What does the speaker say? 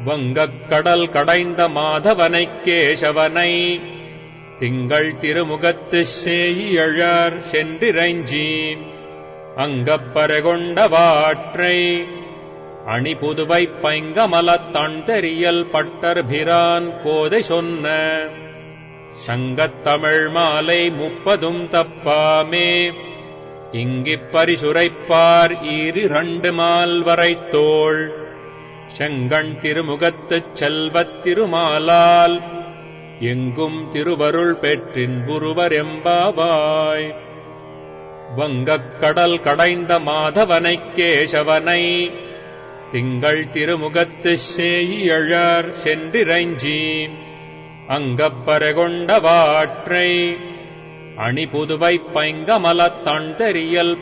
வங்கக் கடல் கடைந்த மாதவனைக் கேசவனை திங்கள் திருமுகத்துச் சேயியழார் சென்றிறைஞ்சி அங்கப்பரகொண்ட வாற்றை அணிபுதுவைப் பைங்கமலத் தண்டெறியல் பட்டர்பிரான் கோதை சொன்ன சங்கத் தமிழ் மாலை 30 தப்பாமே இங்கிப் பரிசுரைப்பார் ஈரிரண்டு மால்வரைத்தோள் செங்கண் திருமுகத்துச் செல்வத் திருமாலால் எங்கும் திருவருள் பெற்றின்புருவரெம்பாவாய். வங்கக் கடல் கடைந்த மாதவனைக் கேசவனை திங்கள் திருமுகத்துச் சேயியழார் சென்றிறைஞ்சி அங்கப்பரகொண்ட வாற்றை அணிபுதுவைப் பைங்கமலத் தண்டெறியல்